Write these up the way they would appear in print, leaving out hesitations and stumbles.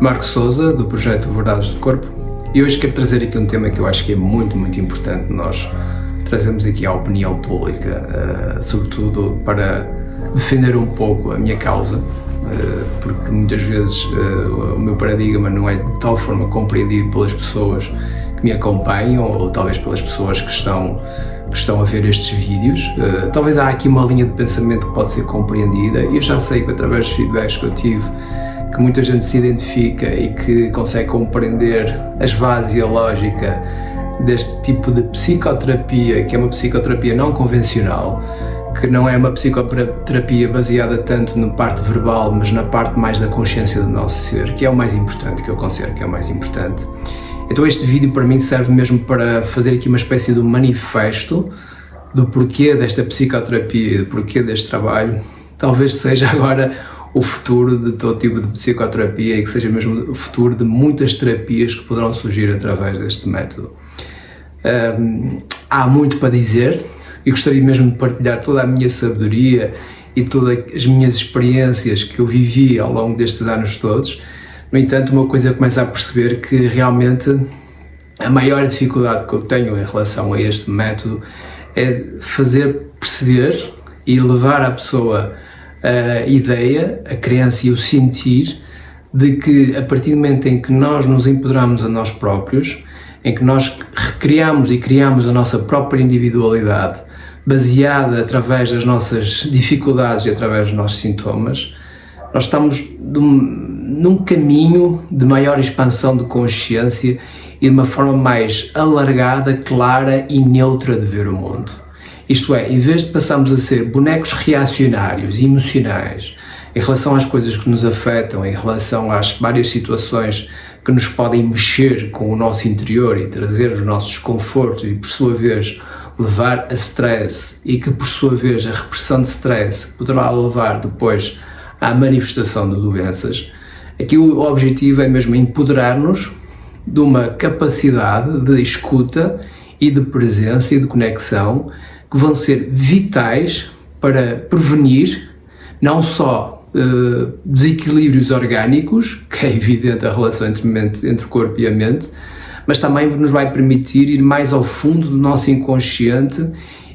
Marco Souza, do projeto Verdades do Corpo, e hoje quero trazer aqui um tema que eu acho que é muito importante nós trazemos aqui à opinião pública, sobretudo para defender um pouco a minha causa, porque muitas vezes o meu paradigma não é de tal forma compreendido pelas pessoas que me acompanham, ou talvez pelas pessoas que estão a ver estes vídeos. Talvez há aqui uma linha de pensamento que pode ser compreendida, e eu já sei que através dos feedbacks que eu tive, que muita gente se identifica e que consegue compreender as bases e a lógica deste tipo de psicoterapia, que é uma psicoterapia não convencional, que não é uma psicoterapia baseada tanto na parte verbal, mas na parte mais da consciência do nosso ser, que é o mais importante, que eu considero que é o mais importante. Então este vídeo para mim serve mesmo para fazer aqui uma espécie de manifesto do porquê desta psicoterapia, do porquê deste trabalho. Talvez seja agora o futuro de todo tipo de psicoterapia e que seja mesmo o futuro de muitas terapias que poderão surgir através deste método. Há muito para dizer e gostaria mesmo de partilhar toda a minha sabedoria e todas as minhas experiências que eu vivi ao longo destes anos todos. No entanto, uma coisa eu começo a perceber que realmente a maior dificuldade que eu tenho em relação a este método é fazer perceber e levar à pessoa a ideia, a crença e o sentir de que a partir do momento em que nós nos empoderamos a nós próprios, em que nós recriamos e criamos a nossa própria individualidade baseada através das nossas dificuldades e através dos nossos sintomas, nós estamos num caminho de maior expansão de consciência e de uma forma mais alargada, clara e neutra de ver o mundo. Isto é, em vez de passarmos a ser bonecos reacionários e emocionais em relação às coisas que nos afetam, em relação às várias situações que nos podem mexer com o nosso interior e trazer os nossos desconfortos e, por sua vez, levar a stress, e que, por sua vez, a repressão de stress poderá levar depois à manifestação de doenças, aqui o objetivo é mesmo empoderar-nos de uma capacidade de escuta e de presença e de conexão que vão ser vitais para prevenir não só desequilíbrios orgânicos, que é evidente a relação entre o corpo e a mente, mas também nos vai permitir ir mais ao fundo do nosso inconsciente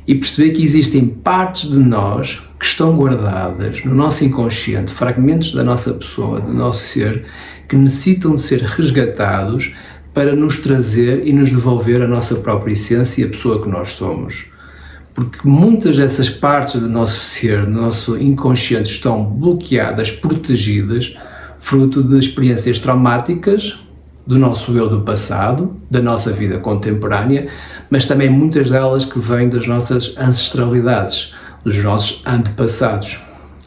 e perceber que existem partes de nós que estão guardadas no nosso inconsciente, fragmentos da nossa pessoa, do nosso ser, que necessitam de ser resgatados para nos trazer e nos devolver a nossa própria essência e a pessoa que nós somos. Porque muitas dessas partes do nosso ser, do nosso inconsciente, estão bloqueadas, protegidas, fruto de experiências traumáticas do nosso eu do passado, da nossa vida contemporânea, mas também muitas delas que vêm das nossas ancestralidades, dos nossos antepassados.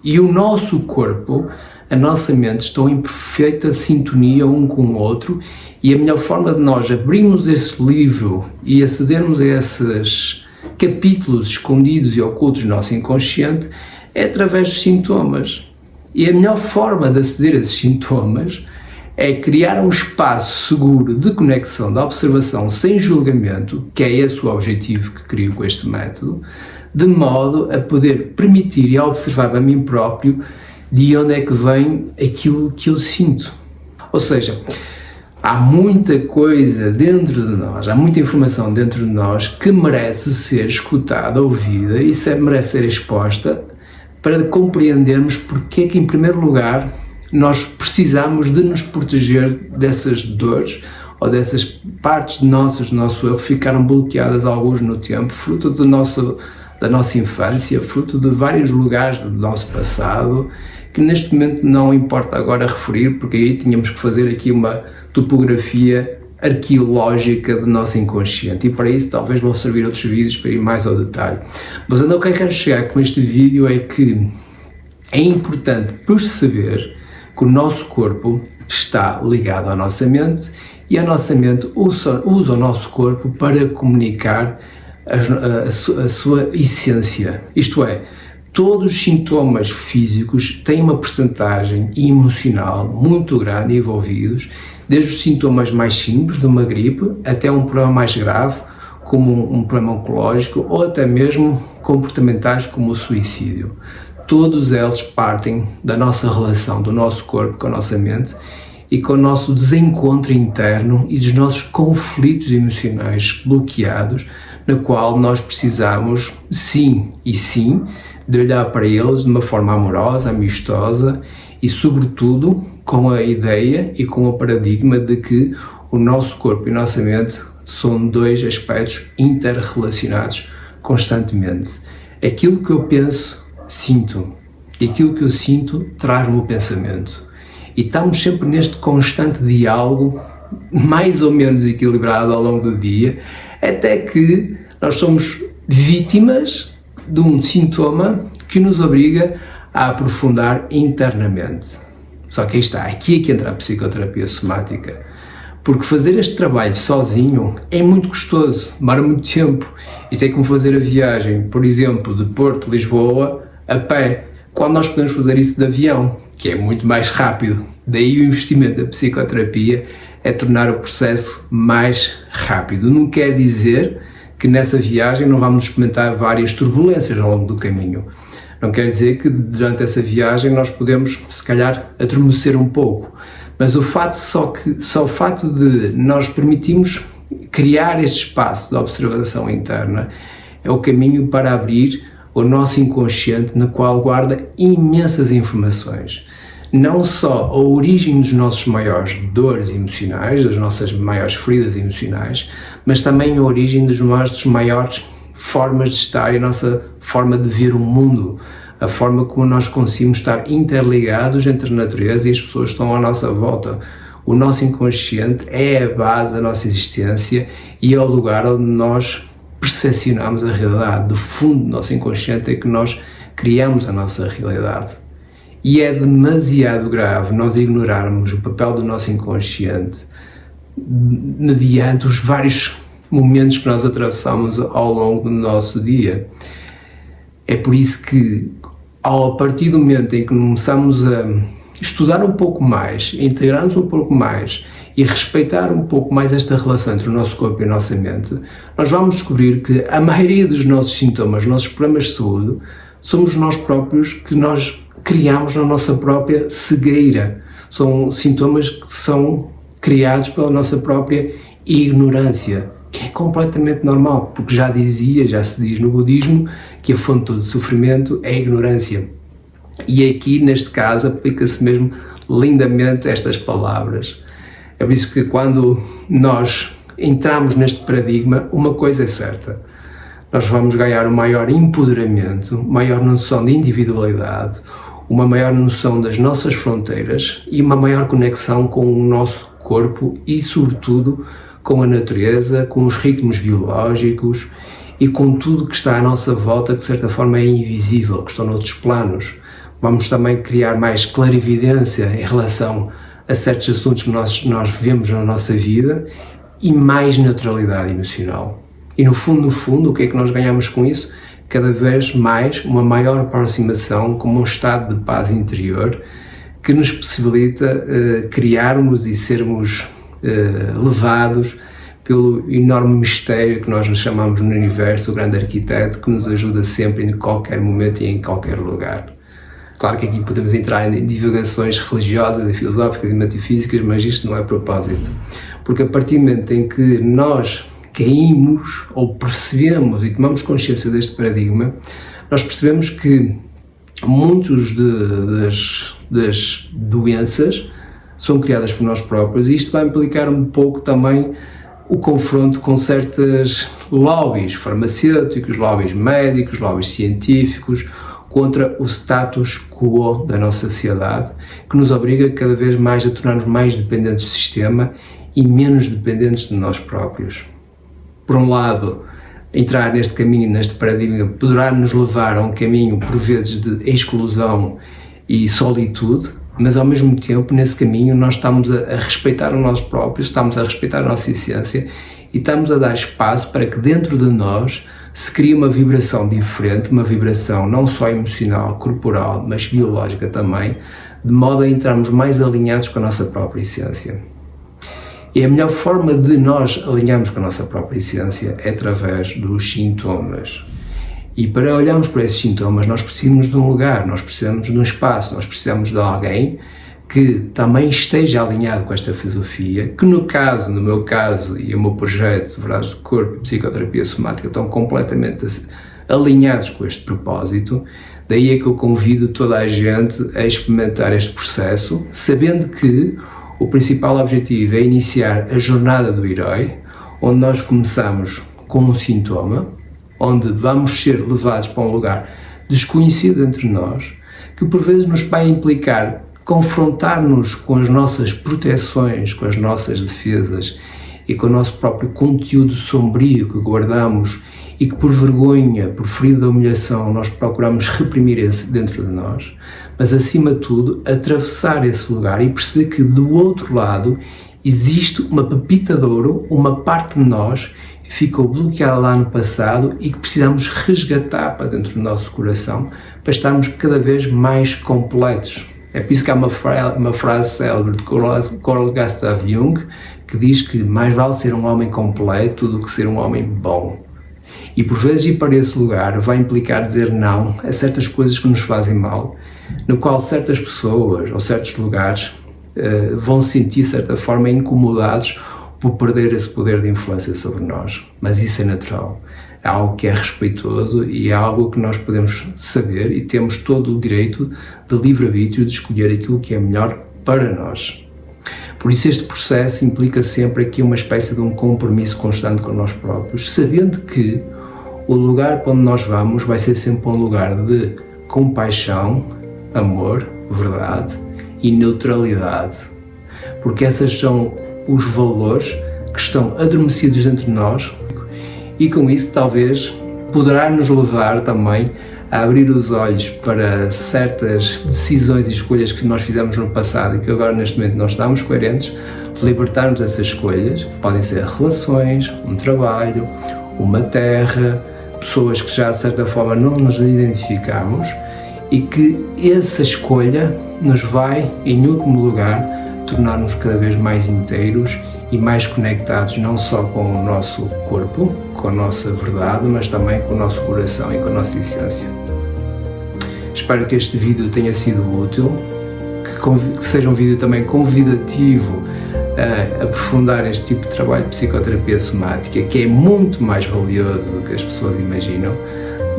E o nosso corpo, a nossa mente, estão em perfeita sintonia um com o outro, e a melhor forma de nós abrirmos esse livro e acedermos a esses capítulos escondidos e ocultos do nosso inconsciente é através dos sintomas. E a melhor forma de aceder a esses sintomas é criar um espaço seguro de conexão, de observação sem julgamento, que é esse o objetivo que crio com este método, de modo a poder permitir e a observar a mim próprio de onde é que vem aquilo que eu sinto. Ou seja, há muita coisa dentro de nós, há muita informação dentro de nós que merece ser escutada, ouvida e merece ser exposta para compreendermos porque é que, em primeiro lugar, nós precisamos de nos proteger dessas dores ou dessas partes do nosso eu que ficaram bloqueadas alguns no tempo, fruto da nossa infância, fruto de vários lugares do nosso passado, que neste momento não importa agora referir, porque aí tínhamos que fazer aqui uma topografia arqueológica do nosso inconsciente, e para isso talvez vão servir outros vídeos para ir mais ao detalhe. Mas onde eu quero chegar com este vídeo é que é importante perceber que o nosso corpo está ligado à nossa mente e a nossa mente usa o nosso corpo para comunicar a sua essência. Isto é, todos os sintomas físicos têm uma percentagem emocional muito grande envolvidos, desde os sintomas mais simples de uma gripe até um problema mais grave, como um problema oncológico, ou até mesmo comportamentais como o suicídio. Todos eles partem da nossa relação, do nosso corpo com a nossa mente, e com o nosso desencontro interno e dos nossos conflitos emocionais bloqueados, na qual nós precisamos, sim, de olhar para eles de uma forma amorosa, amistosa e, sobretudo, com a ideia e com o paradigma de que o nosso corpo e a nossa mente são dois aspectos interrelacionados constantemente. Aquilo que eu penso, sinto. E aquilo que eu sinto traz-me o pensamento. E estamos sempre neste constante diálogo, mais ou menos equilibrado ao longo do dia, até que nós somos vítimas de um sintoma que nos obriga a aprofundar internamente. Só que aí está, aqui é que entra a psicoterapia somática. Porque fazer este trabalho sozinho é muito custoso, demora muito tempo. Isto é como fazer a viagem, por exemplo, de Porto a Lisboa a pé, quando nós podemos fazer isso de avião, que é muito mais rápido. Daí o investimento da psicoterapia é tornar o processo mais rápido. Não quer dizer que nessa viagem não vamos experimentar várias turbulências ao longo do caminho. Não quer dizer que durante essa viagem nós podemos, se calhar, adormecer um pouco. Mas o fato de nós permitirmos criar este espaço de observação interna é o caminho para abrir o nosso inconsciente, no qual guarda imensas informações. Não só a origem dos nossos maiores dores emocionais, das nossas maiores feridas emocionais, mas também a origem das nossas maiores formas de estar e a nossa forma de ver o mundo, a forma como nós conseguimos estar interligados entre a natureza e as pessoas que estão à nossa volta. O nosso inconsciente é a base da nossa existência e é o lugar onde nós percepcionamos a realidade. Do fundo do nosso inconsciente é que nós criamos a nossa realidade. E é demasiado grave nós ignorarmos o papel do nosso inconsciente mediante os vários momentos que nós atravessamos ao longo do nosso dia. É por isso que, a partir do momento em que começamos a estudar um pouco mais, integrarmos um pouco mais e respeitar um pouco mais esta relação entre o nosso corpo e a nossa mente, nós vamos descobrir que a maioria dos nossos sintomas, nossos problemas de saúde, somos nós próprios que nós criamos na nossa própria cegueira. São sintomas que são criados pela nossa própria ignorância, que é completamente normal, porque já se diz no budismo que a fonte de todo sofrimento é a ignorância. E aqui, neste caso, aplica-se mesmo lindamente estas palavras. É por isso que quando nós entramos neste paradigma, uma coisa é certa: nós vamos ganhar um maior empoderamento, maior noção de individualidade, uma maior noção das nossas fronteiras e uma maior conexão com o nosso corpo e, sobretudo, com a natureza, com os ritmos biológicos e com tudo que está à nossa volta, que de certa forma é invisível, que estão noutros planos. Vamos também criar mais clarividência em relação a certos assuntos que nós vivemos na nossa vida e mais naturalidade emocional. E no fundo, o que é que nós ganhamos com isso? Cada vez mais uma maior aproximação com um estado de paz interior que nos possibilita criarmos e sermos levados pelo enorme mistério que nós nos chamamos no universo, o grande arquiteto, que nos ajuda sempre, em qualquer momento e em qualquer lugar. Claro que aqui podemos entrar em divagações religiosas e filosóficas e metafísicas, mas isto não é propósito. Porque a partir do momento em que nós caímos ou percebemos e tomamos consciência deste paradigma, nós percebemos que muitas das doenças são criadas por nós próprios, e isto vai implicar um pouco também o confronto com certos lobbies farmacêuticos, lobbies médicos, lobbies científicos, contra o status quo da nossa sociedade, que nos obriga cada vez mais a tornar-nos mais dependentes do sistema e menos dependentes de nós próprios. Por um lado, entrar neste caminho, neste paradigma, poderá nos levar a um caminho, por vezes, de exclusão e solitude, mas ao mesmo tempo, nesse caminho, nós estamos a respeitar o nós próprios, estamos a respeitar a nossa essência e estamos a dar espaço para que dentro de nós se crie uma vibração diferente, uma vibração não só emocional, corporal, mas biológica também, de modo a entrarmos mais alinhados com a nossa própria essência. E a melhor forma de nós alinharmos com a nossa própria essência é através dos sintomas. E para olharmos para esses sintomas, nós precisamos de um lugar, nós precisamos de um espaço, nós precisamos de alguém que também esteja alinhado com esta filosofia, que no meu caso e o meu projeto Verdades do Corpo e Psicoterapia Somática estão completamente alinhados com este propósito. Daí é que eu convido toda a gente a experimentar este processo, sabendo que o principal objetivo é iniciar a jornada do herói, onde nós começamos com um sintoma, onde vamos ser levados para um lugar desconhecido entre nós, que por vezes nos vai implicar confrontar-nos com as nossas proteções, com as nossas defesas e com o nosso próprio conteúdo sombrio que guardamos e que por vergonha, por ferida da humilhação, nós procuramos reprimir esse dentro de nós, mas acima de tudo atravessar esse lugar e perceber que do outro lado existe uma pepita de ouro, uma parte de nós que ficou bloqueada lá no passado e que precisamos resgatar para dentro do nosso coração para estarmos cada vez mais completos. É por isso que há uma frase célebre de Carl Gustav Jung que diz que mais vale ser um homem completo do que ser um homem bom. E por vezes ir para esse lugar vai implicar dizer não a certas coisas que nos fazem mal, no qual certas pessoas ou certos lugares vão se sentir de certa forma incomodados por perder esse poder de influência sobre nós. Mas isso é natural, é algo que é respeitoso e é algo que nós podemos saber e temos todo o direito de livre-arbítrio de escolher aquilo que é melhor para nós. Por isso este processo implica sempre aqui uma espécie de um compromisso constante com nós próprios, sabendo que o lugar para onde nós vamos vai ser sempre um lugar de compaixão, amor, verdade e neutralidade, porque esses são os valores que estão adormecidos dentro de nós e com isso talvez poderá nos levar também a abrir os olhos para certas decisões e escolhas que nós fizemos no passado e que agora neste momento não estamos coerentes, libertarmos dessas escolhas, que podem ser relações, um trabalho, uma terra, pessoas que já de certa forma não nos identificamos e que essa escolha nos vai, em último lugar, tornar-nos cada vez mais inteiros e mais conectados não só com o nosso corpo, com a nossa verdade, mas também com o nosso coração e com a nossa essência. Espero que este vídeo tenha sido útil, que seja um vídeo também convidativo a aprofundar este tipo de trabalho de psicoterapia somática, que é muito mais valioso do que as pessoas imaginam,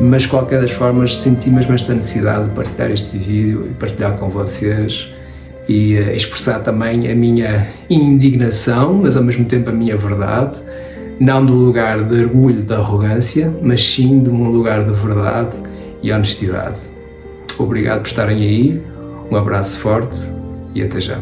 mas de qualquer das formas senti mesmo esta necessidade de partilhar este vídeo e partilhar com vocês e expressar também a minha indignação, mas ao mesmo tempo a minha verdade, não do lugar de orgulho, de arrogância, mas sim de um lugar de verdade e honestidade. Obrigado por estarem aí, um abraço forte e até já.